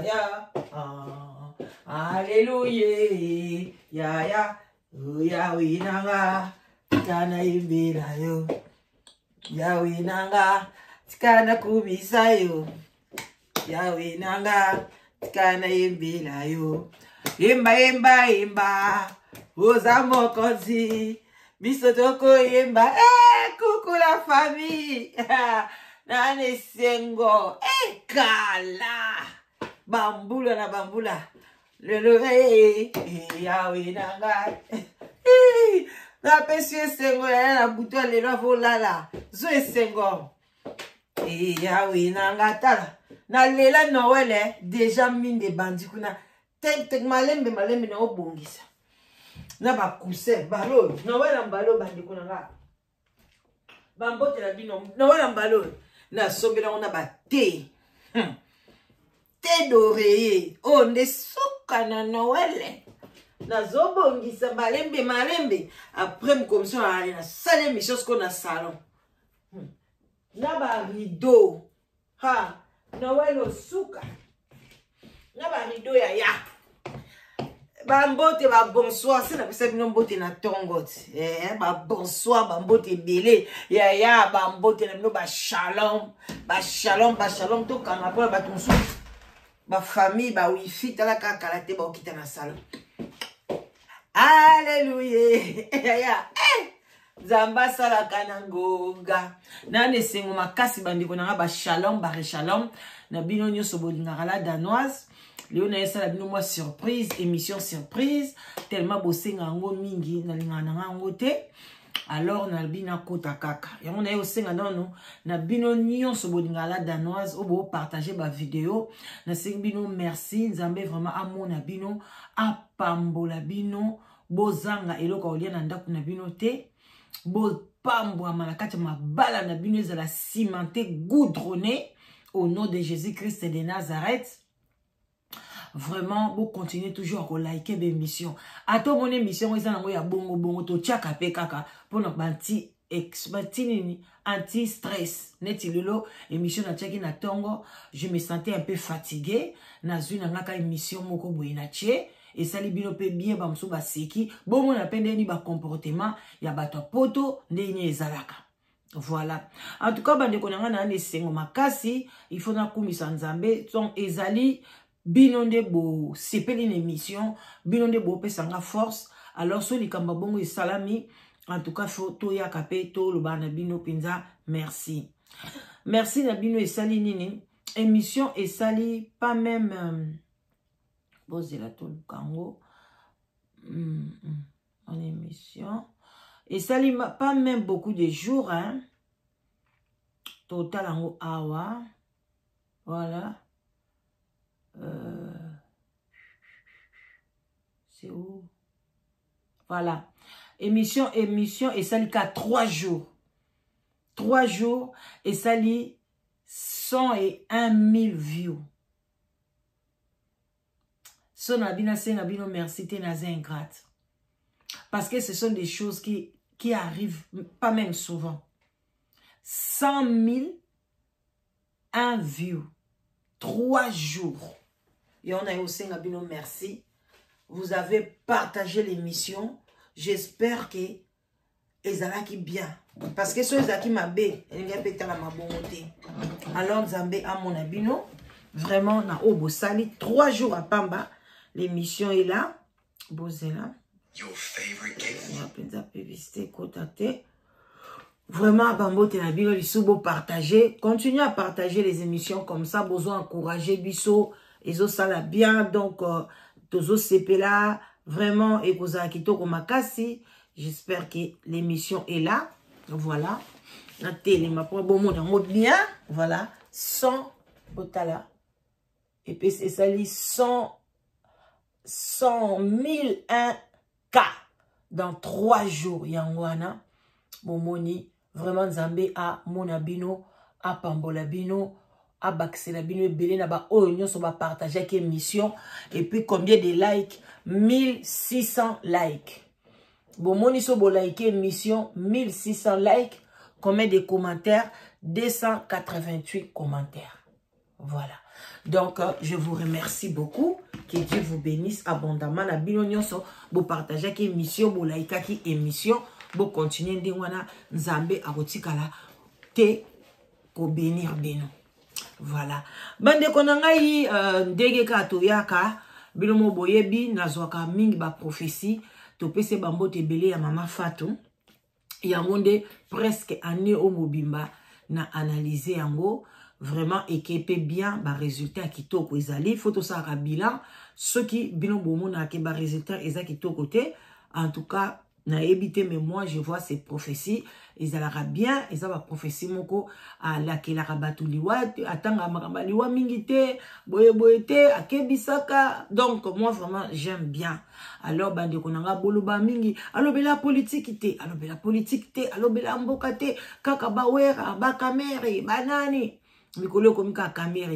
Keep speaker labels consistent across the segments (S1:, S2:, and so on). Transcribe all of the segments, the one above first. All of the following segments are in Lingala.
S1: ya ya. Alléluia. Ya ya. Yawe nanga. Kana imbira yo. Yawe nanga. Tikana kubisa yo. Yawe nanga. Tikana imbira yo. Imba imba imba. Oza mokonzi. Bisotoko imba. Coucou la famille. Nane sengo. Kala. Bambula na bambula. Lelo yawe nanga. Na pesi sengo na buto lelo volala. Zo sengo. Yawe nanga tala. Na lela Noël déjà mine bandi kuna. Tek malembe na obongisa. Na ba cousin balo. Noël mbalo bandi kuna nga. Bambote la bino. Noël mbalo. Na sombela on a ba thé. Thé d'oreiller. Oh nde soka na Noël. Na zobongisa malembe. Après me commission na salle mission qu'on a salon. Na ba rideau. Ha. Noël osuka. Na ba rideau ya. Bambote ba bonsoir. C'est na pesa bino mbote na tongote. Ba bonsoir bambote belé. Ya bambote na bino ba shalom. Ba shalom to kanga po ba tonso. Ba famille ba wifi tala kaka te ba okita na salon. Alléluia. Ya. Zamba sala kanangonga. Nane sengo makasi bandiko na ba shalom ba shalom. Na bino nyoso bolinga la danoise. Léona esa la bino moi surprise, émission surprise. Tellement bossé ngango mingi na linga na ngango te. Alors na bina kota kaka. Et on a eu senga non na bino nyoso bolinga la danoise obo partager ba vidéo. Na sengi bino merci nzambe vraiment amona bino apambola bino bozanga eloko olia na ndaku na bino te. Bo pambwa malakati mabala na bino ezala cimenté goudronné au nom de Jésus-Christ de Nazareth. Vraiment, vous continuez toujours à liker des émissions. À tout mon émission, vous avez un bongo, to tchaka pe kaka, pour notre anti-stress. Neti lolo, émission na tchaki na tongo, je me sentais un peu fatigué. Na zui na ngaka émission moko boina tche. Et ça li bino pe bien bamso ba seki. Bon, mon appelle ni ba comportement, ya bato poto, ndenye ezalaka. Voilà. En tout cas, bande konanga na ane sengo makasi, il faut na kumisa nzambe, son ezali, binonde bo sepeli une émission, binonde bo pesanga force. Alors so likamba bongo salami, en tout cas photo ya kapeto lo bana bino pinza, merci. Merci na bino esali nini, émission esali pas même bozela to lukango. En émission esali pas même beaucoup de jours hein. Total en awa. Voilà. C'est où? Voilà. Émission, et ça lit qu'à 3 jours. 3 jours, et ça lit 101 000 views. Son abina, c'est nabino merci, t'es naze ingrate. Parce que ce sont des choses qui arrivent, pas même souvent. 100 000, 1 view. 3 jours. Et on a aussi un abino merci. Vous avez partagé l'émission. J'espère que ezala qui bien. Parce que ceux qui m'a bé, alors Zambé à mon abino. Vraiment, na obo sali. 3 jours à Pamba. L'émission est là. Bozela. Your favorite game. Vraiment, Bambo Tenabino, il faut partager. Continuez à partager les émissions comme ça. Besoin encourager Bisso. Ezo sala bien. Donc, Tozo Sepela. Vraiment, et Koza Kitoko Makasi. J'espère que l'émission est là. Voilà. La télé m'a pas bon monde bien. Voilà. 100 Botala. Et puis, c'est ça, 100 001 cas. Dans 3 jours, Yangwana. Bon, moni. Vraiment, Zambé a Monabino, a Pambolabino, a Baxelabino, et Belé Naba, Oignon, on va partager avec émission. Et puis, combien de likes? 1600 likes. Bon, moni, so bo like émission, 1600 likes. Combien de commentaires? 288 commentaires. Voilà. Donc, je vous remercie beaucoup. Que Dieu vous bénisse abondamment. La bilonyoso, vous partagez qui émission, vous likez qui émission, vous continuez de wana nzambe akotikala te ko bénir beno. Voilà. Bande konangai ndege ka toyaka bilomo boyebi nazwaka mingi ba prophétie to pese bambo te belé ya mama Fatou. Yango nde presque année au mobimba na analyser yango. Vraiment équipé bien ba résultat kitoko ezali faut ça ka bilan ceux qui bino bomo na ke ba résultat eza kitoko te en tout cas na évité mais moi je vois ces prophéties ezalaka bien eza ba prophétie moko à la ke la rabatu liwa atanga makamba liwa mingite boye boye te akebisaka donc moi vraiment j'aime bien alors bande konanga boloba mingi alobela politique te alobela mboka te kaka ba wera ba kamere banani Mikolo komika caméra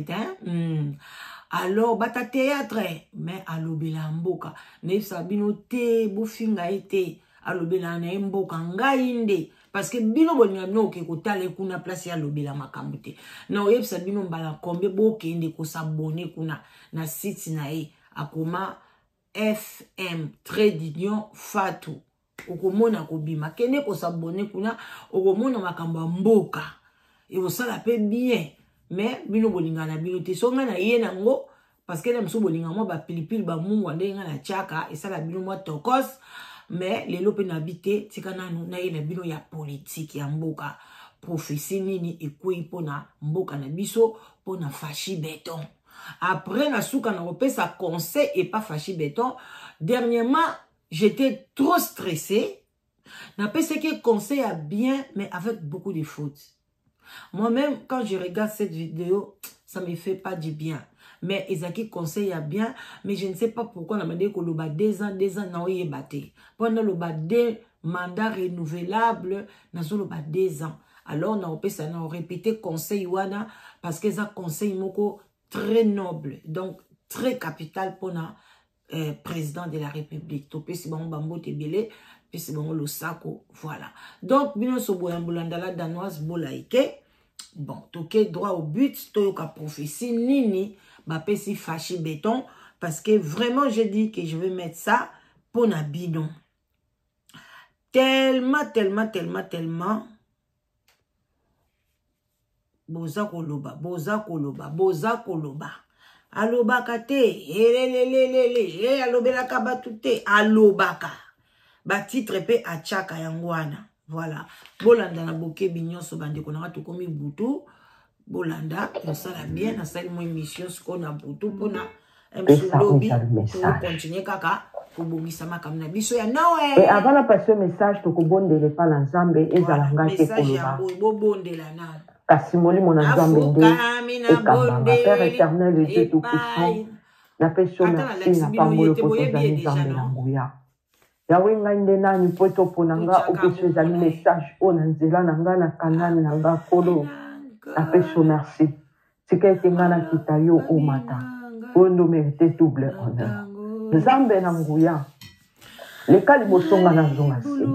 S1: alors bata théâtre mais alobela mboka ne sabino te bufinga ete alobela na mboka ngainde parce que bino bolinga no ke kotale kuna place ya alobela makambo te na oyeb sabino mbala kombe bokende ko s'abonner kuna na site na e akoma FM Tradition Fatou okomona kobima kende ko s'abonner kuna okomona makambo mboka et ça la paix bien. Mais bino bolinga na bino te songa na ye nango parce que na mso bolinga mo ba pilipili ba mungu ndenga na chaka et ça la bino mo tokos mais lelo pe na bité tika nanu na ye na bino ya politique ya mboka prophétie nini ekui pona mboka na biso pona fachi béton après na suka na opesa conseil et pas fachi béton dernièrement j'étais trop stressée na pesa que conseil a bien mais avec beaucoup de fautes. Moi-même, quand je regarde cette vidéo, ça me fait pas du bien. Mais Ezaki conseille bien, mais je ne sais pas pourquoi on a demandé que le bas 2 ans, n'a pas battu. Pendant le bas 2 mandats renouvelables, n'a pas le bas 2 ans. Alors, on a répété conseil wana parce que ça conseil moko très noble, donc très capital pour le président de la République. Topé si bon bambo te belé, puis c'est bon le sako, voilà. Donc, bino so boyambulandala danoise bolaike. Bon, toqué droit au but, toyoka prophétie, nini, bapé si fâché béton, parce que vraiment, je dis que je vais mettre ça pour na bidon. Tellement. Boza koloba. Alobaka te, alobelaka batute, alobaka. Ba titre pe a chaka yangwana. Voilà. Bolanda na boke binyoso bande konanga to komi butu. Bolanda, on sala bien, na sali mo émission ce qu'on a butu pona lobby pour continuer kaka pour bongisa makamna biso ya nawe.
S2: Et avant la passer message to ko bondele pa na Nzambe ezalanga te koloba.
S1: Message ya bo bondela na.
S2: Kasimoli mon Nzambe nde. Père éternel et Dieu tout puissant. Na peso merci na pambolo poto zani Nzambe na nguya. Yawe ngai nani poto ponanga opeso ezali message o na nzela nanga na kanani nanga kolo apeso merci tika ete nga na kita yo o mata ondo mérité double honneur Nzambe na nguya leka liboso nga na zonga se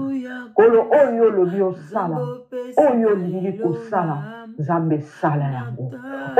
S2: kolo oyo lobi osala oyo lingi kosala Nzambe sala yango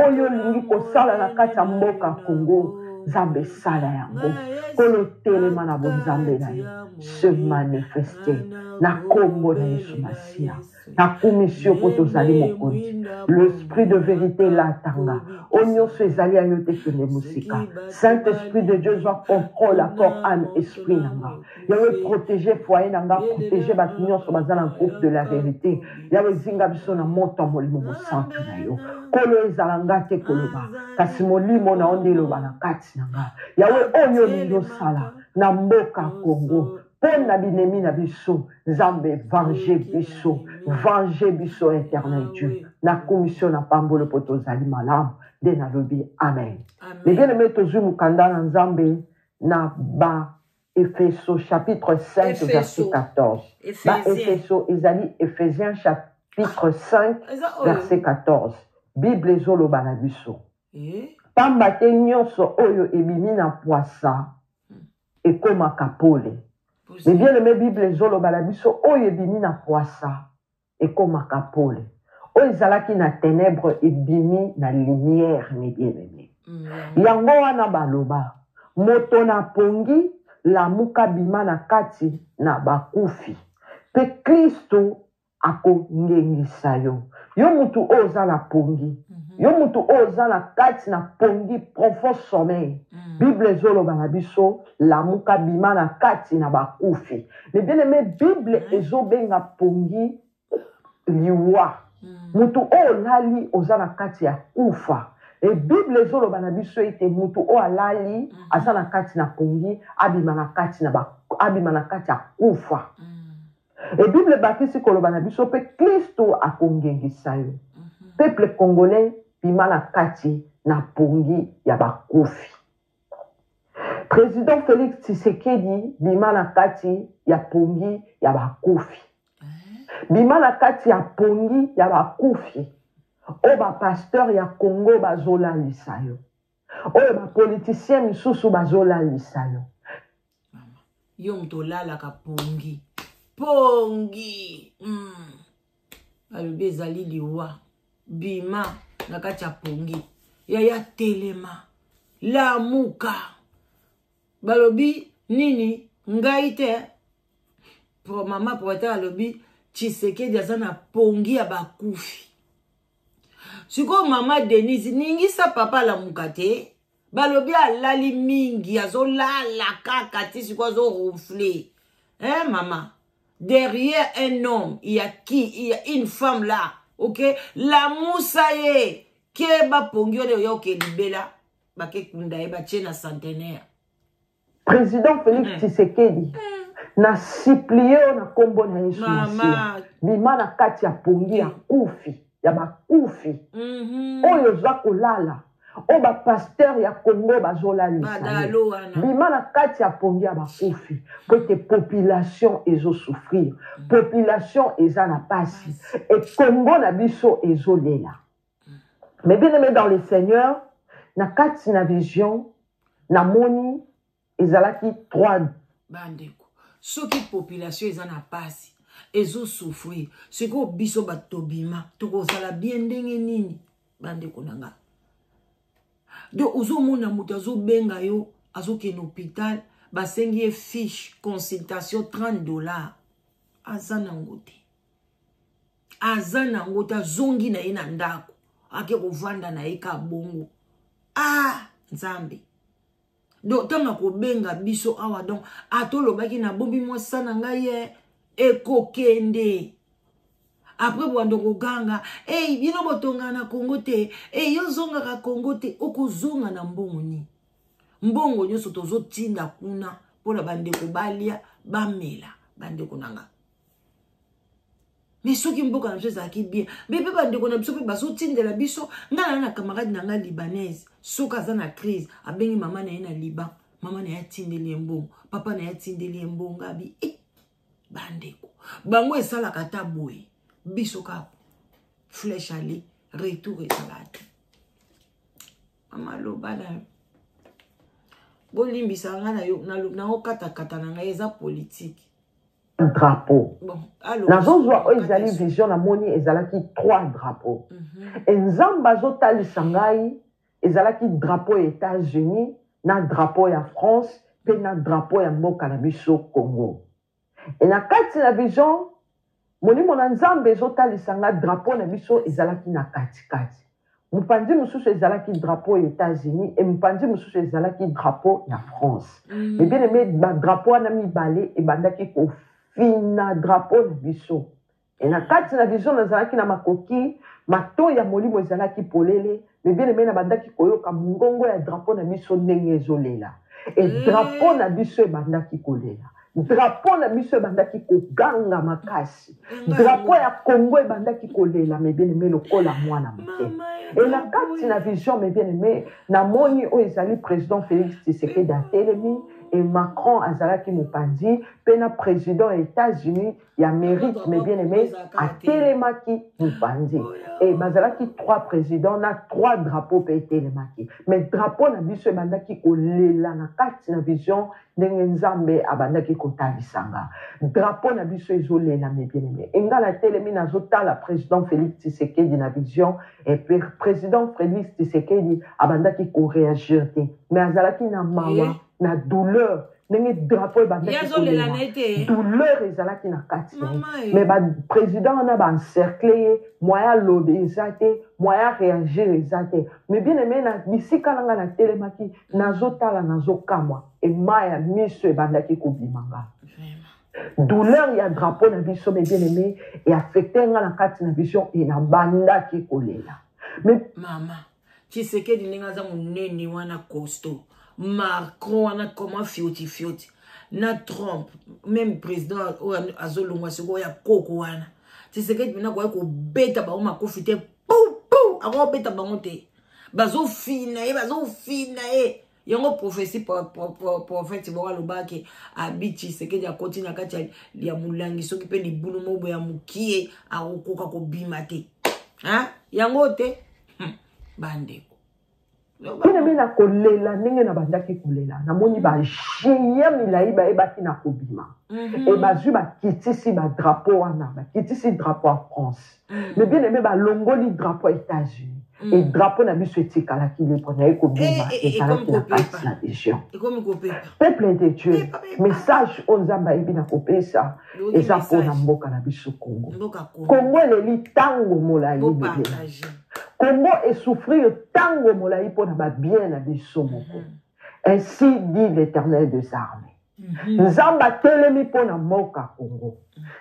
S2: oyo lingi kosala na kati ya mboka Congo Nzambe sala yango kolo telema na bonzambe na ye se manifester na kombo na Yesu Masia na komisio po tozali mokonzi l'esprit de vérité la tanga onyoso ezali ayo te kende musika Saint-Esprit de Dieu soit contrôle corps âme esprit nanga yawe protéger foyer nanga protéger bato nyonso baza na groupe de la vérité yawe zinga biso na moto ya molimo mosantu na yo kolo ezalanga te koloba kasi molimo na onde eloba na kati nanga yawe oyo lingi osala na mboka Congo pona binemi na biso Nzambe venger biso éternel Dieu na commission na pambolo poto zali malamu de na lobi amen. Les bien-aimés tozui mukanda na Nzambe na ba Ephéso chapitre 5 verset 14. Ba Ephéso ezali Ephésiens chapitre 5 verset 14. Bible ezoloba na biso. Pamba te nyonso oyo ebimi na poisa ekomaka pole. Mais bien aimé Bible ezoloba na biso oyo ebimi na poisa ekomaka pole. oyo ezalaki na ténèbre ebimi na lumière mes bien-aimés. Yango wana baloba moto na pongi lamuka bima na kati na bakufi pe Kristo akongengisa yo. Yo mutu oza na pongi. Yo mutu oza na kati na pongi profond sommeil. Bible ezoloba na biso lamuka bima na kati na bakufi. Mais bien aimé, Bible ezobenga pongi liwa. Mutu o lali oza na kati ya kufa. Et Bible ezoloba na biso ete mutu o alali aza na kati na pongi abima na kati ya kufa. Et Bible bakisi koloba na biso pe Kristo akongengisa yo. Peuple congolais bima na kati na pongi ya bakufi. Président Félix Tshisekedi bima na kati ya pongi ya bakufi. Bima na kati ya pongi ya bakufi. O ba pasteur ya Congo bazola lisayo. O ba politicien misusu bazola lisayo.
S1: Yo mtolala ka pongi. Pongi. Alobi ezali liwa. Bima na kati ya pongi. Yaya telema. Lamuka. Balobi nini ngai te. Pour mama propriétaire alobi Tshisekedi aza na pongi ya bakufi. Siko mama Denise ningisa papa lamuka te. Balobi alali mingi azo lala kaka ti siko azo ronfler. Hein maman? Derrière un homme, il y a qui? Il y a une femme là. OK? La moussaye. Keba pongyo de yo ke libela. Bake kundae ba tchena centenaire.
S2: Président Félix Tshisekedi. Na supplié na kombo na Yesu.
S1: Mama.
S2: Bima na kati ya pongi ya kufi. Ya bakufi. Oyo za kolala. O ba pasteur ya Congo bazola lisayo. Bima na kati ya pongi ya bakufi. Pote population ezo souffrir. Population eza na pasi. Et Congo na biso ezo lela. Mais bien aimé dans le Seigneur, na kati na vision, na moni, ezalaki 3
S1: bandeko. Soki population eza na pasi, ezo souffrir. Siko biso batobima, toko zala bien ndenge nini bandeko nanga. Donc ozo mona mutu azo benga yo, azo ke l'hôpital, basengi ye fiche consultation $30. Azana ngote. Azana ngote zongi na ina ndako. Ake kovanda na eka bongo. Nzambe. Donc tanga ko benga biso awa donc atolo baki na bombi mwa sana ngaye ekokende. Après bwando koganga, bino botonga na Congo te, yo zonga ka Congo te, okozonga na mbongo ni. Mbongo nyoso tozo tinda kuna pona bandeko balia bamela bandeko nanga. Mais soki mboka na biso aki bien, bebe bandeko na biso pe baso tindela biso, ngana na camarade nanga libanaise, soka za na crise, abengi mama na ye na Liban, mama na ya tindeli mbongo, papa na ya tindeli mbongo abi, bandeko. Bango esala kata boye. Biso kapo. Flèche aller, retour et salade. Mama loba na. Bolimbi sanga na yo na okata kata na eza politique.
S2: Drapeau.
S1: Bon, alors.
S2: Nazozwa ezali vision na moni ezalaki 3 drapeaux. Nzamba zotali sangai ezalaki drapeau ya États-Unis, na drapeau ya France, pe na drapeau ya mboka na biso Congo. Et na kati la vision moni mona nzambe ezotalisanga drapeau na biso ezalaki na kati. Mupandi mususu ezalaki drapeau ya États-Unis et mupandi mususu ezalaki drapeau ya France. Mais bien aimé drapeau na mibale e bandaki ko fina drapeau na biso. Et na kati na vision nazalaki na makoki mato ya molimo ezalaki polele, mais bien aimé na bandaki koyoka mungongo ya drapeau na biso ndenge ezolela. Et drapeau na biso bandaki kolela. Drapeau na biso bandaki koganga makasi. Drapeau ya Congo bandaki kolela mais bien aimé lokola mwana moke. Et na kati na vision mais bien aimé na moni o ezali président Félix Tshisekedi atelemi et Macron azalaki mopandi pena président des États-Unis ya mérite mais bien aimé a telemaki mopandi et bazalaki 3 présidents na 3 drapeaux pe telemaki mais drapeau na biso bandaki kolela na kati na vision ndenge nzambe abandaki kotalisanga drapeau na biso ezolela mais bien aimé engala telemi na zotala président Félix Tshisekedi na vision et président Félix Tshisekedi abandaki ko réagir te mais azalaki na mawa na douleur ndenge drapeau bandaki kolela douleur ezalaki na kati mais ba président na ba encercler moya lobe ezate moya réagir ezate mais bien aimé na bisika nanga na telemaki nazotala nazokamwa et maya miso bandaki kobimanga douleur ya drapeau na biso mais bien aimé et affecté nga na kati na vision et na bandaki kolela mais
S1: mama Tshisekedi ndenge aza monene wana costaud Macron wana comment fioti na Trump même président azolongwa siko ya koko wana Tshisekedi bina kwa ko beta ba makofi te pou ako beta bango te bazofina e yango prophétie prophète boka lobake abiti Tshisekedi akoti na kati ya mulangi soki pe ni bulu mobo ya mukie akokoka ko bima te hein yango te bandeko
S2: Pina mina kolela ninge na bandaki kolela na moni ba jeya milai ba ebaki na kobima et bazui ba kitisi ba drapeau wana ba kitisi drapeau à France mais bien aimé ba longoli drapeau États-Unis et drapeau na biso etikala ki le pona ekobima et kala ki na parti na vision peuple de Dieu message onzamba ebi na kopesa eza pona mboka na biso Congo eleli tango molai Congo est souffrir tango molai pour na bien na biso moko. Ainsi dit l'Éternel des armées. Nzamba telemi pour na moka Congo.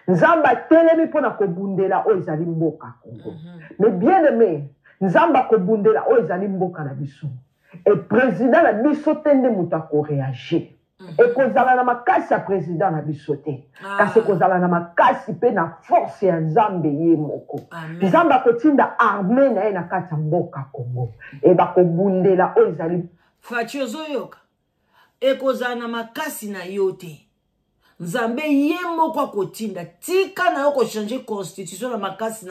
S2: Nzamba telemi pour na kobundela o ezali mboka Congo. Mais bien aimé, nzamba kobundela o ezali mboka na biso. Et président la biso tende muta ko réagir. Et kozala na makasi ya président na biso te kasi kozala na makasi pe na force ya nzambe ye moko nzambe akotinda armée na ye na kati ya mboka Congo e bakobundela oyo ezali
S1: Fachi ozoyoka ekozala na makasi na yo te nzambe ye moko akotinda tika na yo kochange constitution na makasi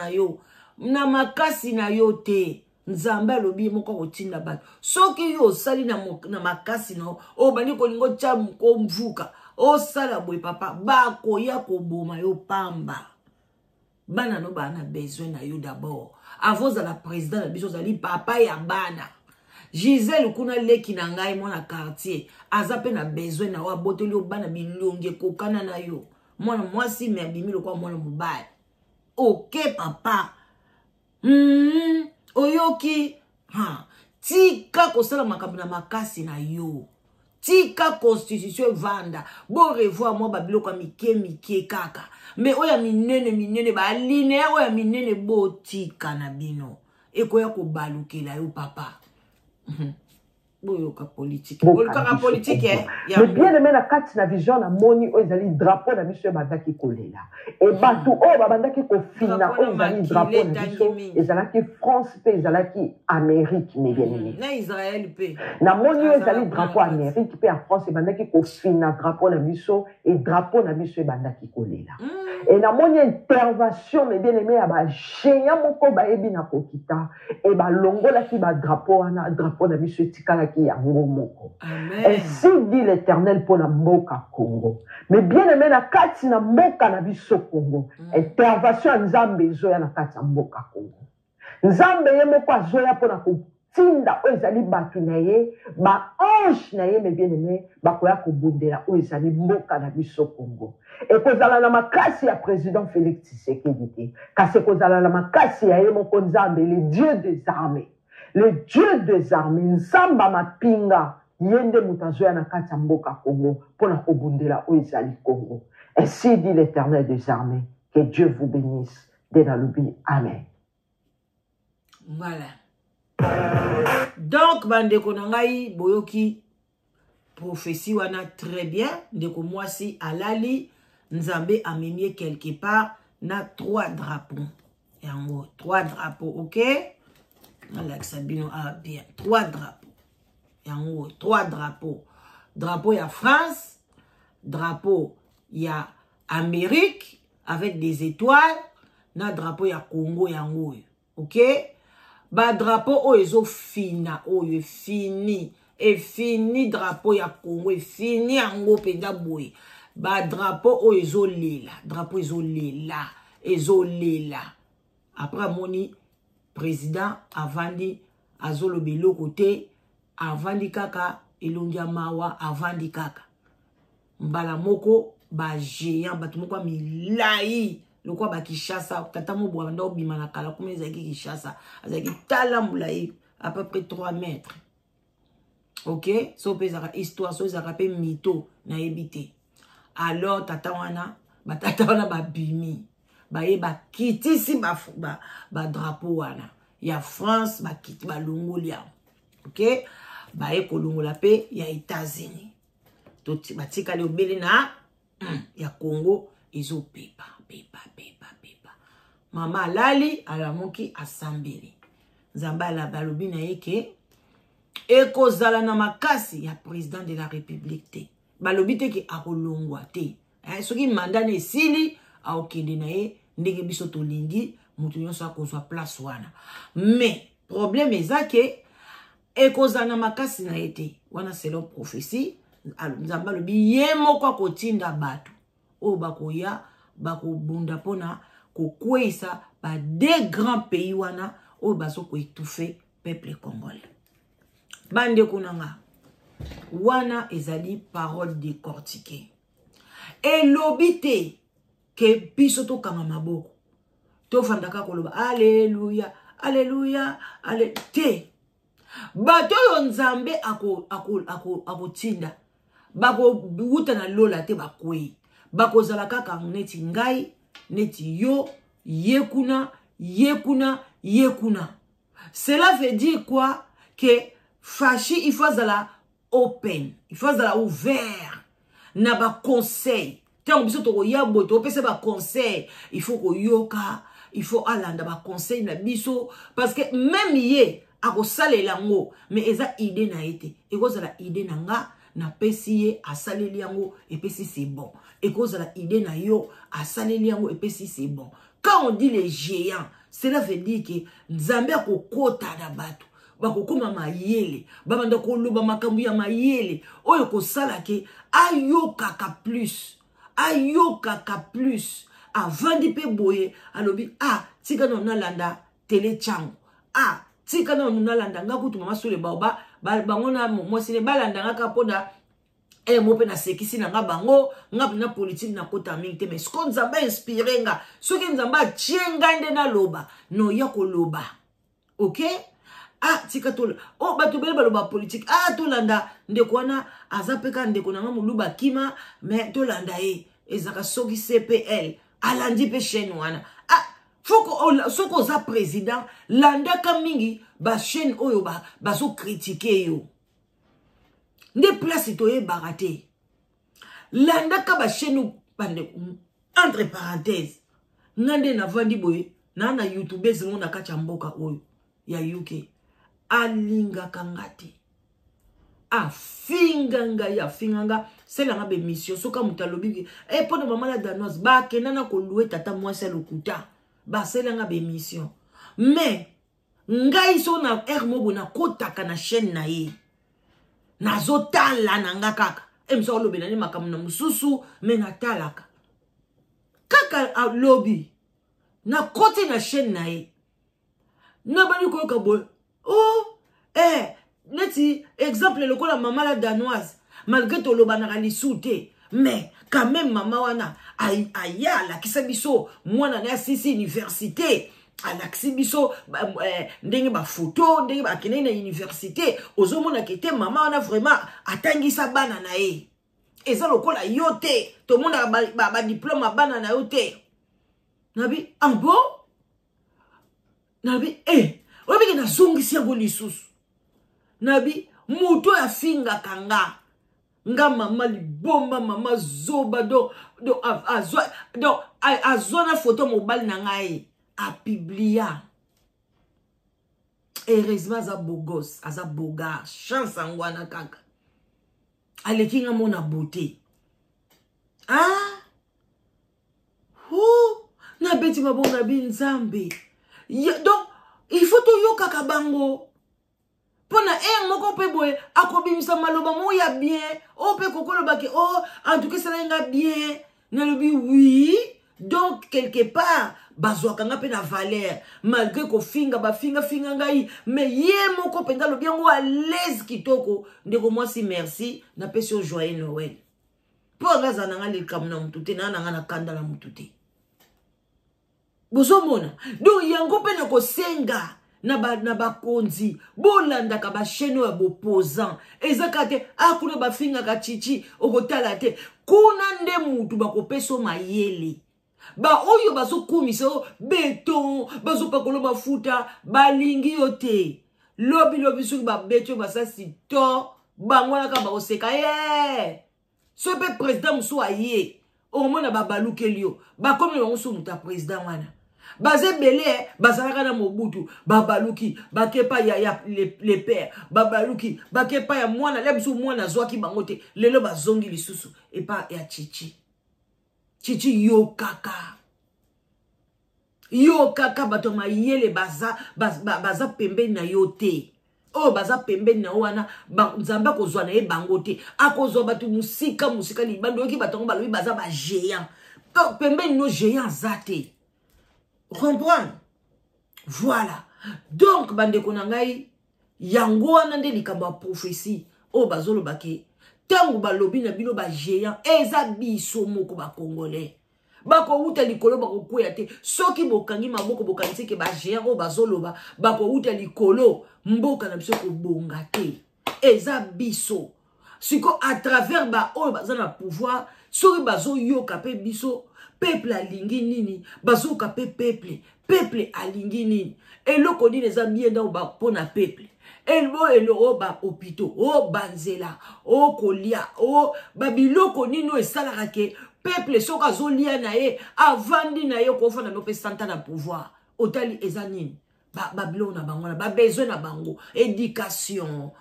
S1: na yo te nzambe alobi moko kotinda bato soki yo osali na makasi na o bali kolingo tia ko mvuka osala boye papa bakoya koboma yo pamba bana no bana besoin na yo d'abord avant la président na biso zali papa ya bana Gisèle kuna leki na ngai mona quartier aza pe na besoin na wa botoli yo bana bilonge kokana na yo mwana mwasi me abimi lokwa mwana mobali ok papa oyoki tika kosala makambo na makasi na yo tika constitution vanda bo revoir moi babiloko mike kaka mais oya minene ba linéaire oya minene bo tika na bino ekoya ko balukela yo papa boyoka politique
S2: mais bien aimé na kati na vision na moni o ezali drapeau na biso bandaki kolela et batu o babandaki ko fina o ezali drapeau na biso ezalaki France pe ezalaki Amérique mais bien aimé
S1: na Israël pe
S2: na moni o ezali drapeau Amérique pe en France bandaki ko fina drapeau na biso et drapeau na biso bandaki kolela et na moni intervention mais bien aimé ya ba géant moko ba ebi na kokita et ba longola ki ba drapeau na biso tikala ainsi dit l'Éternel pour la mboka Congo. Mais bien aimé na kati na mboka na biso Congo. Intervention nzambe zoya na kati na mboka Congo. Nzambe ye moko azoya pour na kotinda o ezali batu na ye ba ange na ye mais bien aimé bakoya kobundela o ezali mboka na biso Congo. Et kozala na makasi ya président Félix Tshisekedi te. Kasi kozala na makasi ya ye moko nzambe le Dieu des armées. Le Dieu des armées, Nzamba mapinga, yende mutazoya na kati ya mboka Congo, pour na kobundela o ezali Congo. Ainsi dit l'Éternel des armées, que Dieu vous bénisse. Denalubi, Amen.
S1: Voilà. Donc, bandeko nangai, boyoki, prophétie wana très bien, ndeko mwasi alali, Nzambe amemie quelque part, na 3 drapeaux. Yango, 3 drapeaux, ok? Alex Sabino a bien 3 drapeaux. Et en haut, 3 drapeaux. drapeau ya France, drapeau ya Amérique avec des étoiles, na drapeau ya Congo yango. OK? Ba drapeau o ezo fina oyo fini. Et fini drapeau ya Congo, et fini yango penda boy. Ba drapeau o ezo lela, drapeau ezo lela, ezo lela. Après moni président avandi azolo belo côté avandi kaka elongia mawa avandi kaka. Mbala moko ba géant batu moko milai lokwa ba Kishasa tata mo bwa ndo bima na kala kuma ezaki Kishasa azaki tala mulai à peu près 3 mètres. OK, so pesa histoire so za rappel mito na ebité. Alors tata wana ba bimi ba yeba kitisi ba drapeau wana ya France ba kiti ba longolia. OK, ba ekolongola pe ya États-Unis. Toti batika le obele na ya Congo ezo pepa. Mama lali alamoki asambeli. Nzamba la balobi na yeke ekozala na makasi ya président de la République te. Balobi te ki akolongwa te. Soki mandat ne sili aokende na ye ndenge biso tolingi mutu nyonso akozwa place wana. Mais problème ezake ekozala na makasi na ye te. Wana selon prophétie Nzamba lobi ye moko akotinda bato o bakoya bakobunda pona kokweisa ba deux grands pays wana o baso ko étouffer peuple congolais. Bande kunanga wana ezali parole décortiquée. Et lobité ke biso to kanga maboko to fandaka koloba alléluia alléluia ale te bato yo Nzambe ako tinda bako buta na lola te bakwe bako zala kaka neti ngai neti yo yekuna. Cela veut dire quoi? Que fachi il faut zala open, il faut zala ouvert na ba conseil. Tant biso to ya boto pese ba conseil, il faut ko yoka, il faut alanda ba conseil na biso parce que même ye ako salela ngo mais eza idée na été. Eko zala idée na nga na pesi ye asaleli yango et pesi c'est bon. Eko zala idée na yo asaleli yango et pesi c'est bon. Quand on dit les géants, cela veut dire que Nzambe ako kota na bato. Bakokoma mayele, babanda koloba makambu ya mayele, oyo ko sala ke ayokaka plus, avandi pe boye, alobi tika na nalanda tele chango, tika na nalanda ngakutu mama sole baoba, bangona mwasine balanda ngaka poda mope na sekisi na nga bango, na politique na kota mingi te, mais ce qu'on Nzamba inspiré nga, ce que Nzamba tiengande na loba, no yako loba, ok? Tika tolo bato bele baloba politique tolanda ndeko wana azapeka ndeko na muluba kima mais tolanda ezaka soki CPL alandi pe chaîne wana soko za président landaka mingi ba chaîne oyo bazo critiquer yo nde place to barate landaka ba chaîne bande entre parenthèses ngande na vandi boye na YouTube ezimo na kacha mboka oyo ya UK alinga kangati finganga selanga be mission soka mutalobi pona mama la danoise ba kenana ko louer tata mwasi lokuta ba selanga be mission mais ngai so na mobo na kotaka na chaîne na ye nazotala nanga kaka emso lobela ni makamu na mususu mais natalaka kaka lobby na kote na chaîne na ye na bani ko kabo neti exemple le la maman la danoise malgré to lo banaka lisute mais quand même maman wana aya la kisabiso mwana na sisi université ala kisabiso ndenge ba photo ndenge ba kene na université ozomona kete maman wana vraiment atangisa bana na ye eza lokola yote to mona ba diplôme bana na yote nabi bon nabi obi na zongisi yango lisusu nabi muto ya finga kanga nga mama libomba mama zoba azona photo mobile na ngai a publia heureusement aza bogos aza bogar chance angwana kaka aleki nga mona beauté. Ah? Na beti mabonga binzambe. Donc, il faut to yoka kabango. Pona moko pe boye akobimisa maloba mo ya bien. O pe kokolo bake en tout cas ça nga bien. Na lobi oui. Donc quelque part bazwa kanga pe na valeur malgré ko finga ba finga ngai mais ye moko penza lobi ngo à l'aise kitoko ndeko moi si merci na pesi au joyeux Noël. Po ngaza nanga le kamna mutute na nanga na kanda la mutute. Bozo mona. Donc yango pe na ko senga na ba konzi bolanda ka ba cheno ya bopposant ezakate akuna ba finga ka chichi okotala te kuna nde mutu ba kopeso mayele ba oyo bazo kumiso beton bazo pakolo mafuta balingi yote lobi suki ba beto basasi to bangwana ka ba oseka so pe président muso aye o mona ba balukelio ba comme le muso muta président wana Bazé belé, bazalaka na Mobutu, babaluki, bakepa ya les pères, babaluki, bakepa ya mwana, lebsu mwana zwaki bangote, lelo bazongi lisusu, et pas ya chichi. Chichi yo kaka. Yo kaka batoma yele baza pembe na yote. Oh baza pembe na wana, nzamba kozwa na ye bangote, akozwa batu musika libando, yoki batongo balobi baza ba géant. Pembe no géant zate. Comprendre? Voilà. Donc, bande konangai, yango wana nde likamba prophétie. Oh, bazolo bake. Tango balobi na bino ba géant. Eza biso moko ba congolais. Bako uta likolo bako kwea te. Soki bokangi maboko bokanisi ke ba géant. Oh, bazolo ba. Bako uta likolo. Mboka na biso ko bonga te. Eza biso. Siko à travers ba oh, bazana pouvoir. Soki bazo yoka pe biso. Peuple alingi nini bazoka pe peuple alingi nini eloko nini eza bien dans ba pona peuple elo ba hôpitaux o banzela o kolia o babiloko nini esalaka ke peuple soka zolia na ye avandi na ye ko fana no pe santa na pouvoir otali eza nini babilo na bango na ba besoin na bango éducation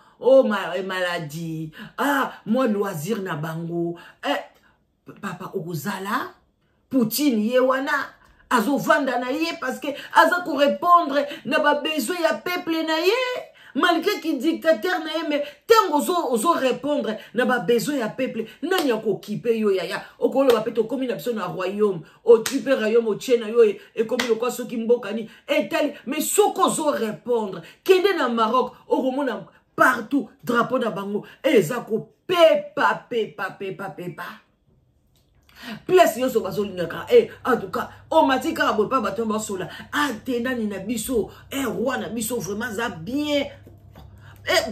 S1: maladie moi loisir na bango papa okozala Poutine ye wana azo vanda na ye parce que aza ko répondre na ba besoin ya peuple na ye malgré ki dictateur na ye mais tango ozo répondre na ba besoin ya peuple nani ko kipe yo ya okolo ba peto komi na biso na royaume o tupe royaume o tiena yo e komi lo kwa soki mboka ni etali mais soko zo répondre kende na Maroc o komona partout drapeau na bango eza ko pepa Place yo so bazolingaka en tout cas o matika boy pa bato basola atenda ni na biso roi na biso vraiment za bien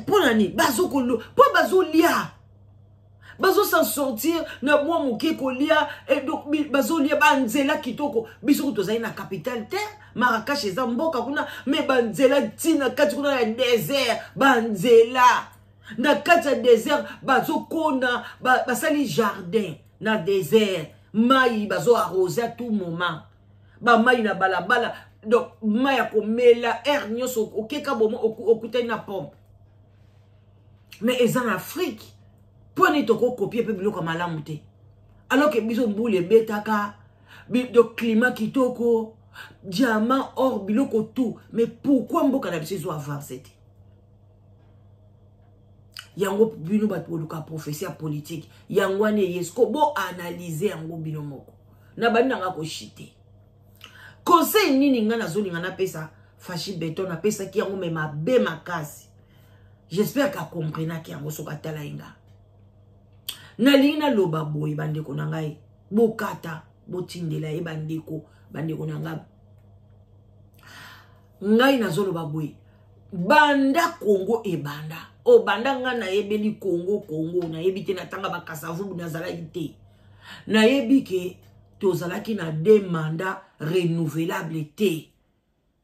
S1: ponani bazokolo po bazolia bazo s'en sortir na moi moke kolia donc bazolia banzela kitoko biso kutozai na capitale terre Marrakech eza mboka kuna mais banzela tina kati kuna na désert banzela na kati ya désert bazokona basali jardin na désert mai bazo arroser à tout moment ba mai na balabala donc mai ya komela air nyoso okeka bomo okutai na pompe mais en Afrique poni toko copier pe biloko malamu te alors que biso mbule betaka de climat kitoko diamant or biloko tout mais pourquoi mboka na biso zo avancer yango bino batoluka prophétie politique yango ane yesko bo analyser yango bino moko na bana nga ko chité conseil nini nga nazolinga na pesa fashi beton na pesa ki yango mema be makasi j'espère qu'a comprendre ki yango soka tala inga na lina loba boy bandeko na ngai bokata botindela e bandeko na nga ngai nazoloba boy banda Congo e banda o banda nga na yebeli Congo na yebite na tanga bakasavu na zalaki te na yebike tozalaki na deux mandats renouvelables te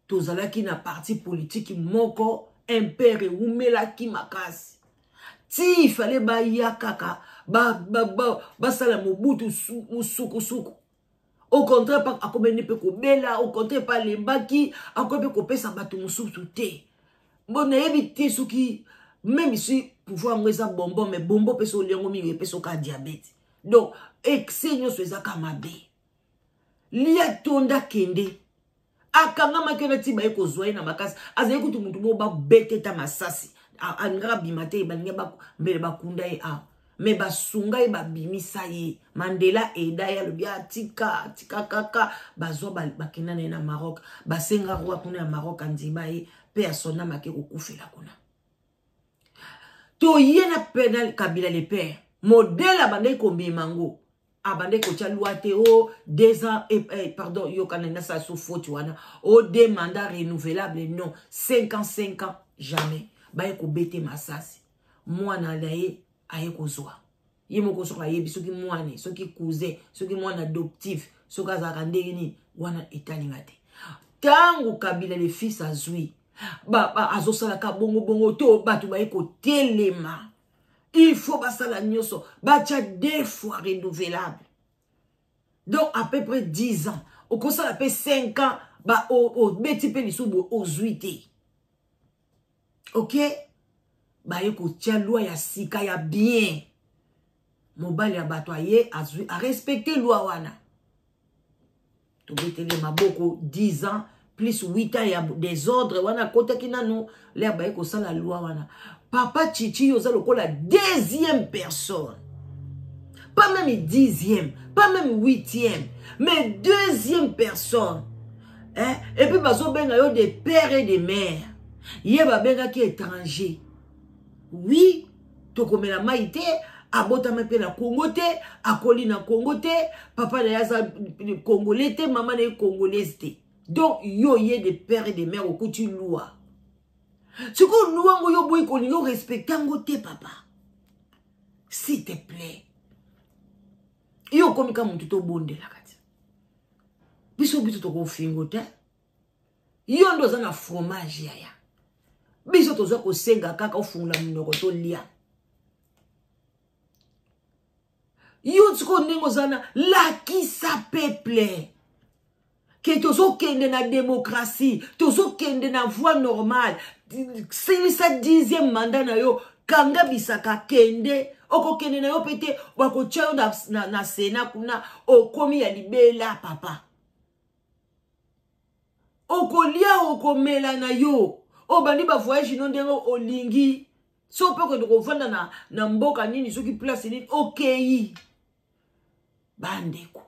S1: tozalaki na parti politique moko impere umelaki makasi ti il fallait ba yakaka ba sala Mobutu suku au contraire pas akomene pe ko bela au contraire pas lembaki akope ko pesa batu mususu te bon na yebite suki même si pouvoir ngweza bonbon mais bonbon peso lengo mi peso ka diabète donc excès nyonso ezaka mabe lia tonda kende akanga makena tiba eko zoye na makasi azaye kutu mutu mo ba beteta masasi angara bimate balinga ba mbele bakunda ye a me basunga ye babimisa ye Mandela eda ya lobia tika kaka bazwa bakenda na Maroc basenga roi kuna ya Maroc andima ye pe asona make kokufela kuna to yena penal Kabila le père modèle abandé kombi mango abandé ko chaluate o 2 ans pardon yo kanena sa sous faute wana o 2 mandats renouvelables non 5 ans jamais ba ko bete masasi mwana laye aye ko zwa yemo ko soka yebi soki mwane soki cousin soki mwana adoptif soka zaka ndeni wana etalinga te tangu Kabila le fils azui ba azosala ka bongo to batu ba ko telema il faut basala nyoso bacha 2 fois renouvelable donc à peu près 10 ans au consala pe 5 ans ba o beti pe lisubu o zuite OK ba yeko tia loi ya sika ya bien mobali ya bato aye azui a respecter loi wana to betele maboko 10 ans plus 8 ans ya désordre wana kota kinanu le ba yeko sala loi wana papa Chichi yoza lokola 2e personne pas même 10e pas même 8e mais 2e personne hein? Et puis bazo benga yo des pères et des mères ye ba benga ki étranger oui to komela maite abota mepe na Congo te akoli na Congo te papa na yaza congolais te maman na congolaise te donc yo ye des pères et des mères au kuti loi ce que nous yo boy ko yo respectango te papa s'il te plaît yo komika muntu to bondela kati biso to ko fingo te yo ndo za na fromage yaya biso to zo ko senga kaka ofungula munoko to lia yo tsiko ndingo zana la qui sa peuple que tozo kende na démocratie tozo kende na voie normale c'est sa 10e mandat na yo kanga bisaka kende oko kende na yo pete wako chayo na sena kuna okomi ya libela papa oko lia oko mela na yo obandi ba voyage no ndengo olingi so pe ko ko vanda na mboka nini soki place nini okay bandeko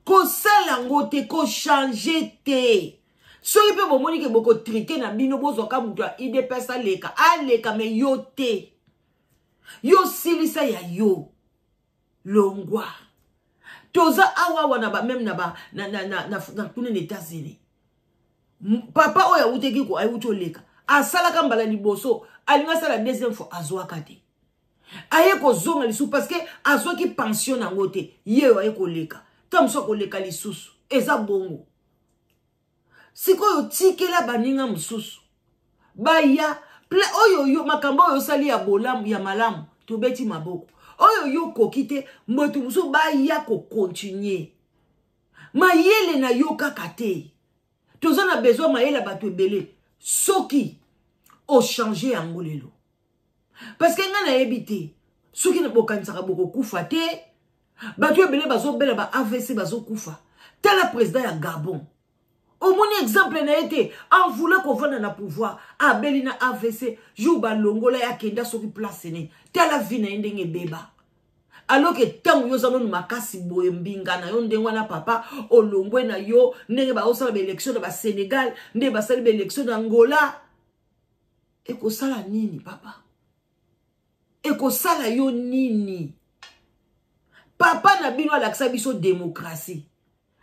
S1: ko sala ngote ko changer te so ipe bomoni ke boko trike na bino bozo ka mutu a ide pesa leka aleka me yo te yo silisa ya yo longwa toza awa wana ba même na ba na tune na États-Unis papa oya uteki ko ay uto leka asala ka mbala liboso alinga sala 2e fois azwa kate aye ko zonga lisu parce que azwa ki pension na ngote ye aye ko leka tamso ko leka lisusu eza bongo siko yo tikela baninga mususu baya ple oyo yo makambo oyo sali ya bolamu ya malamu to beti maboko oyo yo kokite mbotu musu baya ko continuer mayele na yo kakate toza na besoin mayele bato ebele soki o changer yango lelo parce que nga na ebite soki na bokanisaka boko kufa te bato ebele bazo bela ba AVC bazo kufa tala président ya Gabon au mon exemple na été en voulant qu'on vende na pouvoir a belina AVC jou ba longola ya kenda soki place ne tala vie na ndenge beba alors que tant yo zano makasi boye mbinga na yo ndengwa na papa olongwe na yo ndenge ba osala ba élection na ba Sénégal ndenge ba sala ba élection na Angola eko sala nini papa eko sala yo nini papa na bino alakisa biso démocratie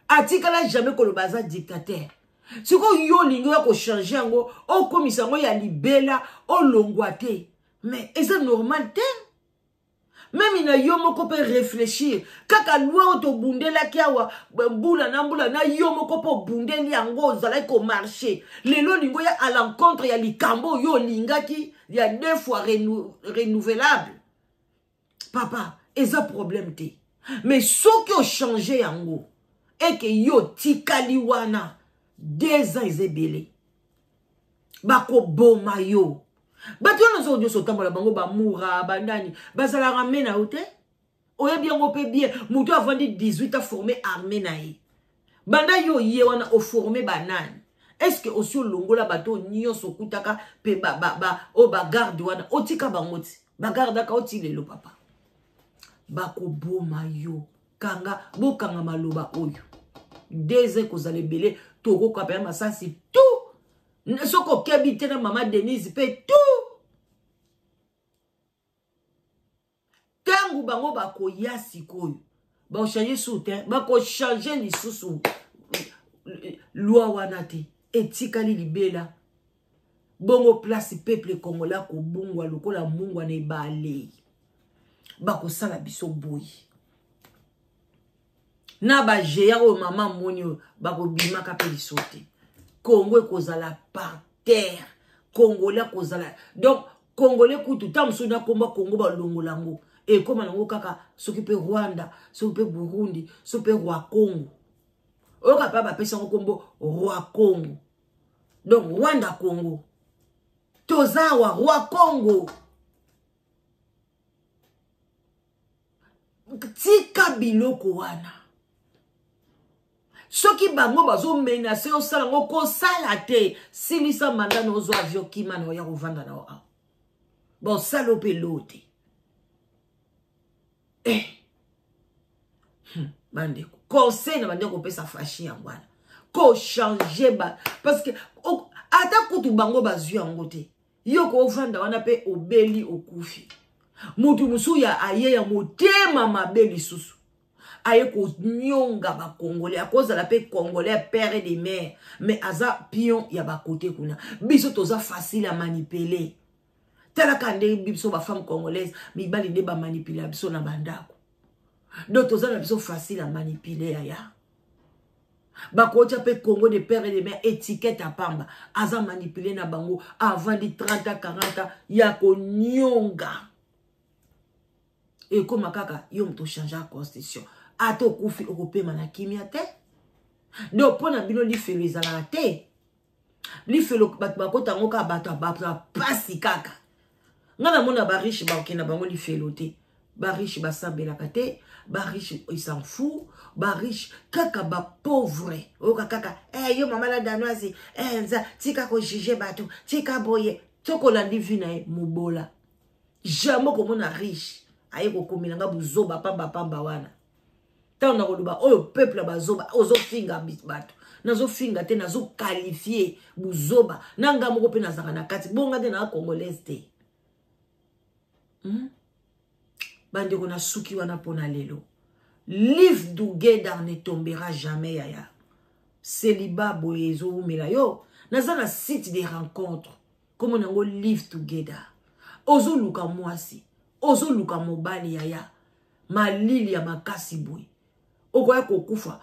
S1: atikala jamais ko le baza dictateur siko yo lingo ya ko changer ngo o komisa ngo ya libela o longwate mais est-ce normal te même ina yo moko peut réfléchir kaka loi auto bundela kiawa mbula na yo moko po bundeli yango zala ko marcher lelo lingo ya à l'encontre ya likambo yo lingaki ya 2 fois renouvelable papa eza problème te mais ce qui a changé yango et que yo tikali wana 2 ans ezebele bako boma yo bato wana zo nyoso tambola bango bamura bandani bazala ramena ote oye bien ngo pe bien muto avandi 18 a formé armée na ye banda yo ye wana o formé banani est-ce que aussi longola bato nyoso kutaka pe o ba garde wana otika bangoti ba garde ka oti lelo papa bako boma yo kanga bokanga maloba oyo deze kozale belé toko kapela masasi tout soko kebite na mama Denise pe tout tangu bango bako yasi koyo ba changer soutien bako changer lisusu loi wana te etikali libela bongo place peuple congolais ko bungwa lokola mungwa na ebale bako sala biso boyi na ba géant o mama monyo bako bimaka pe lisote Congo kozala par terre congolais kozala donc congolais kutu tamso na komba Congo ba longolango e koma nango kaka soki pe Rwanda soki pe Burundi soki pe roi Congo oka pa ba pesa kombo roi Congo donc Rwanda Congo tozawa roi Congo tika biloko wana soki bango bazo menacer o sala ngo ko sala te silisa mandano ozo avion kima na ya kovanda na wa bon salope lote bandeko conseil na bandeko pesa fashi yangwana ko changer ba parce que ata kutu bango bazwi yango te yo ko vanda wana pe obeli okufi mutu musu ya aye ya motema mabeli susu aye ko nyonga ba congolais à cause de la paix congolais père et des mères mais aza pion ya ba côté kuna biso toza facile à manipuler tela kande biso ba femme congolaise mi bali de ba manipuler biso na bandako donc toza na biso facile à manipuler ya ba côté pe Congo de père et des mères étiquette à pamba aza manipuler na bango avant de 30 à 40 ya ko nyonga et comme kaka yo mto changer la constitution ato kufi okopema na kimia te donc pona bino li felo ezala te li felo bat bakota ngoka bato pasi kaka ngana mona ba riche ba okena bango li felo te ba riche ba sambelaka te ba riche il s'en fout ba riche kaka ba pauvre oka kaka yo mama la danoise nza tika ko juger bato tika boye toko la divina mubola jamais comme on a riche aye ko komilanga buzoba pamba wana tant na koluba oyo peuple bazoba ozo finga bato nazo finga te nazo qualifier buzoba nanga moko pe nazaka na kati bonga te na congolaise te bande kona suki wana pona lelo livre together ne tombera jamais yaya célibat boyezo umela yo naza na site de rencontres comme on ngo live together ozo luka mwasi ozo luka mobali yaya malili ya makasi boy okoya kokufa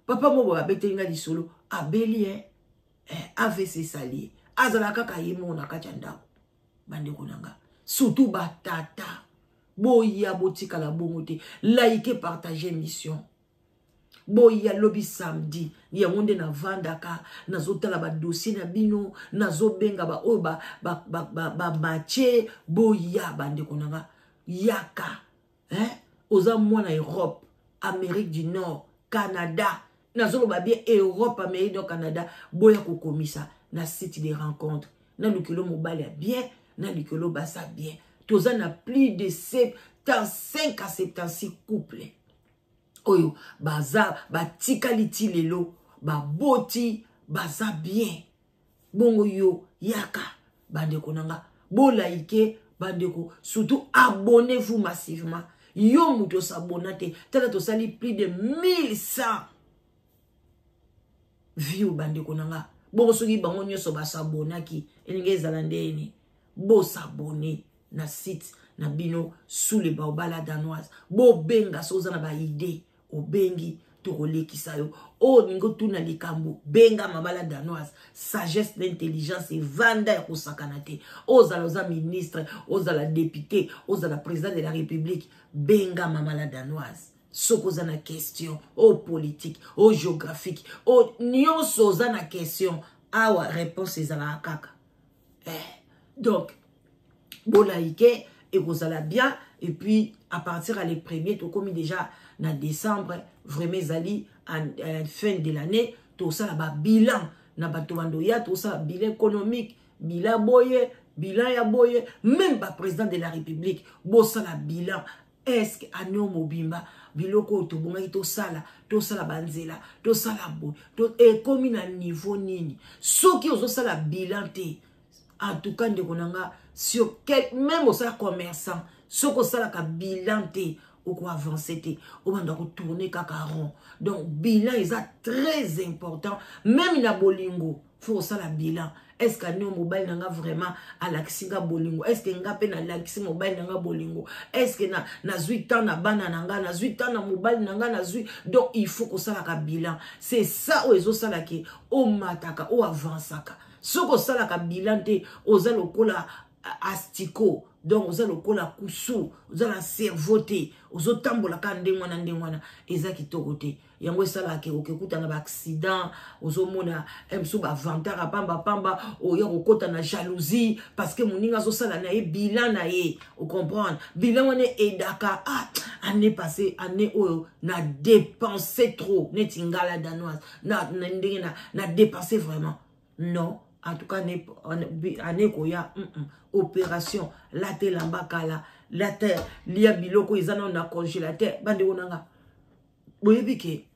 S1: papa mo ba betenga lisolo abeli AVC sali azala kaka yemo na kacha ndako bande konanga surtout batata boya botika la bongote like partager mission boya lobby samedi ya monde na vandaka nazotala ba dossier na bino nazobenga ba oyo ba matche boya bande konanga yaka oza mwana Europe Amérique du Nord Canada nazoloba bien Europe Amérique du Canada boya kokomisa na site de rencontres na lukelo mobile bien na lukelo basa bien toza na plus de 75 à 76 couples oyo baza batikaliti lelo baboti baza bien bongo yo yaka bandeko nanga bolaike bandeko surtout abonnez-vous massivement yo muto s'abonnate tala to sali plus de 1100 view bandeko nanga bongo soki bango nyoso ba s'abonnaki elinge ezala ndeni bo s'abonner na site na bino sous les baobala danoise bo benga soza na ba idée obengi tokolekisa yo o ningo tuna likambo benga mabala danoise sagesse d'intelligence et vanda ya kosakana te ozala oza ministre ozala député ozala président de la république benga mamala danoise soko oza na question o politique o géographique o nyonso oza na question awa réponse ezala kaka Donc, bolaïke, et vous allez bien. Et puis, à partir les premiers, tout comme déjà en décembre, vraiment, zali, à fin de l'année, tout ça, là, bilan, na batomandoya, tout ça, bilan économique, bilan boye, bilan ya boye, même pas président de la République, bon ça, la bilan, est-ce que Anyo Mobimba, biloko to bonga to sala banzela, to sala boy, to et comme na niveau nini, ceux qui osent la bilan te, en tout cas, de konanga, sur quel, même au salaire commerçant, ceux qui osent la bilan te, ou quoi avancer te, ou on doit tourner kakaron. Donc, bilan est très important, même in a bolingo, faut ça la bilan. Est-ce que nous mobile nanga vraiment à l'axinga bolingo? Est-ce que nga pe na l'axi mobile nanga bolingo? Est-ce que na 8 ans na bana nanga, na 8 ans na mobile nanga na 8. Donc il faut que ça la bilan. C'est ça où ezo sala ke o mataka o avansaka. Ce que ça la bilan te oza lokola astiko. Donc oza lokola kusu, oza la cerveauté, ozo tambola ka ndengwana eza kitoko te. Yango sala ke okekuta na ba accident, ozo mona emso ba vantara pamba oyo okota na jalousie parce que moninga zo sala na e bilan na ye, o comprendre. Bilan on est edaka année passée, année oyo na dépensé trop, netingala danoise, na dépensé vraiment. Non. En tout cas, année koya opération la te lambakala la terre lia biloko izana na congélateur bande onanga boyebi ke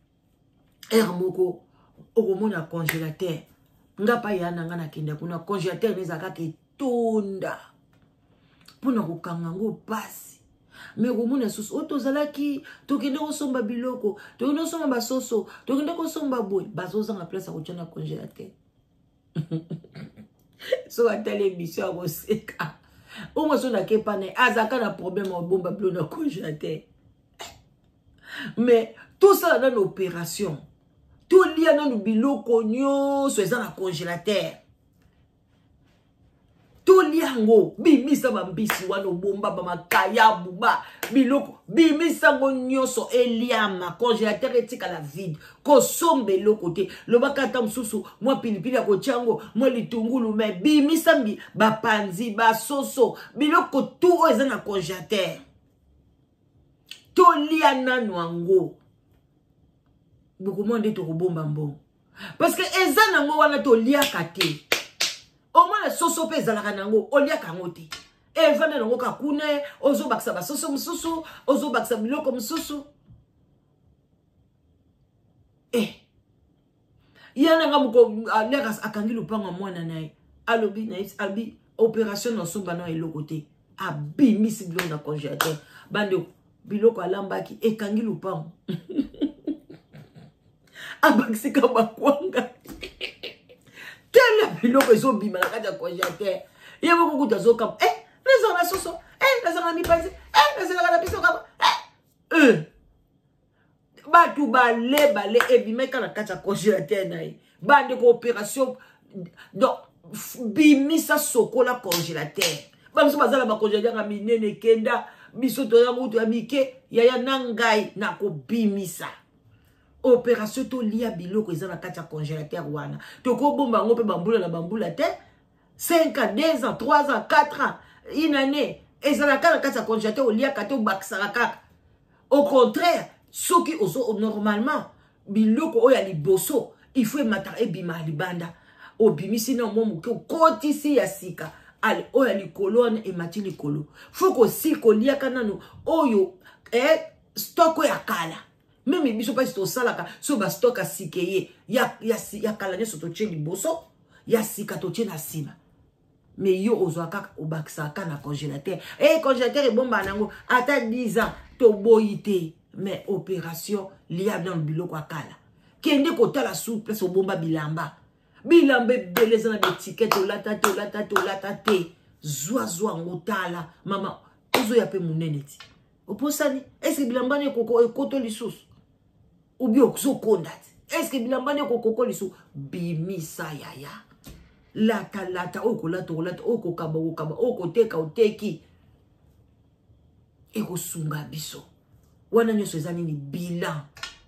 S1: moko okomona congélateur nga pa yana nga na kenda kuna congélateur nezaka ke tonda pona kokanga ngo pasi mais okomona soso otozalaki tokende kosomba biloko tokende kosomba basoso tokende kosomba boy bazozanga place ya kotia na congélateur. So atale émission à Roseka. Au moins on a qu'à pas azaka na problème au bomba bleu na congélateur. Mais tout ça dans l'opération. Tout lié dans le biloko nyo so ça na congélateur. Tout liango bimisa bambisi wano bomba ba makaya buba biloko bimisa ngonyo so eliama congélateur etika la vide ko sombe lo côté lo bakata msusu moi pilipili ya kochango moi litungulu mais bimisa mbi ba panzi ba soso biloko tout eza na congélateur to liana nwango beaucoup monde to bomba mbongo parce que eza nango wana to liaka te. Au moins, la soso pe zalaka nango, olia kangote. E vane nango kakune, ozo baksa ba soso msusu, ozo baksa biloko msusu. Yana nga muko, legas akangi lupanga mwana nae. Alobi, naif, albi, opération na somba na eloko te. Abi, misi biloko na congélateur. Bande, biloko alambaki, ekangi lupanga. Abaksi kama kwanga. Quel biloko ezo bima la kati ya congélateur. Yebo kukuta zo kam. Nazo na soso. Nazo na mipanzi. Nazo na piso kama. Batu bale ebima kana kati ya congélateur nae. Bande ko opération donc bimisa sokola congélateur. Bamso bazala ba congélateur na minene kenda bisoto ya mutu ya mike yaya nangai na ko bimisa. Opération to lia biloko ezana kati ya congélateur wana. Toko bomba ngo pe bambula la bambula te. 5 ans, 2 ans, 3 ans, 4 ans, une année. Ezana kati ya congélateur lia kati obakisaka kaka. Au contraire, ceux qui oso normalement biloko oya liboso, il faut mata ebima libanda. Obimisi na momu ke kotisi ya sika. Ale oya likolone e mati likolo. Faut ko siko lia kanano oyo stoko ya kala. Même biso pas to salaka so ba stock a sikeye ya kalane so to tcheli boso ya sika to tchena sima mais yo ozwaka obaksa ka na congélateur congélateur e bomba nango ata 10 ans to boyité mais opération liya dans biloko akala kende ko tala souple so bomba bilamba beleza na étiquette olata te zwa ngotala mama ozo ya pe muneneti oposani est-ce bilamba ne koto lisusu ou bien so kondate. Est-ce que bilambane kokoko lisu bimisa yaya. Lata oko kaba oko teka oteki. Eko sunga biso. Wana nyoso ezani ni bilan.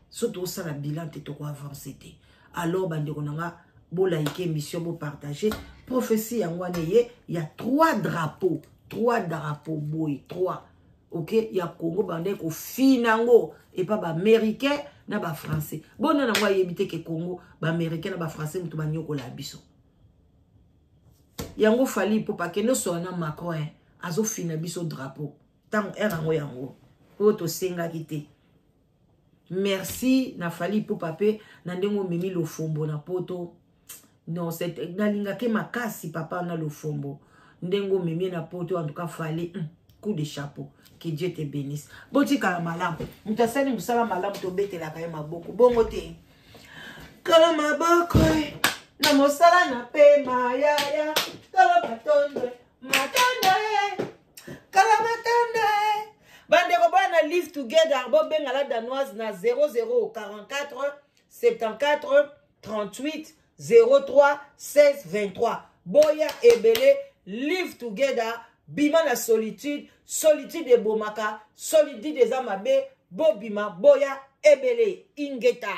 S1: Soto osala bilan te toko avancer te. Alors bande konanga bola ike mission bo partager prophétie il y a 3 drapeaux boy 3. OK, il y a Congo bandé ko finango et pas ba américain na ba français. Bon na ngwa yebite ke Congo ba américain na ba français mutu ba nyoko la biso. Yango fali po pa ke no so na Macron azo fina biso drapeau. Tant erango yango. Poto senga kite. Merci na fali po papé na ndengo memi lo fombo na poto. Non, c'est nalinga ke makasi papa na lo fombo. Ndengo memi na poto en tout cas fallait coup de chapeau. Que Dieu te bénisse. Boti kala malam. Mutasani musala malam to bete la kaye maboko. Bongo te. Kala maboko. Na mosala na pe maya ya. Kala matonde. Matonde. Kala matonde. Bande robana live together. Bo benga la danoise na 00 44 74 38 03 16 23. Boya ebele live together. Bima na solitude, solitude de bomaka, solitude des amabe, bobima, boya, ebele, ingeta.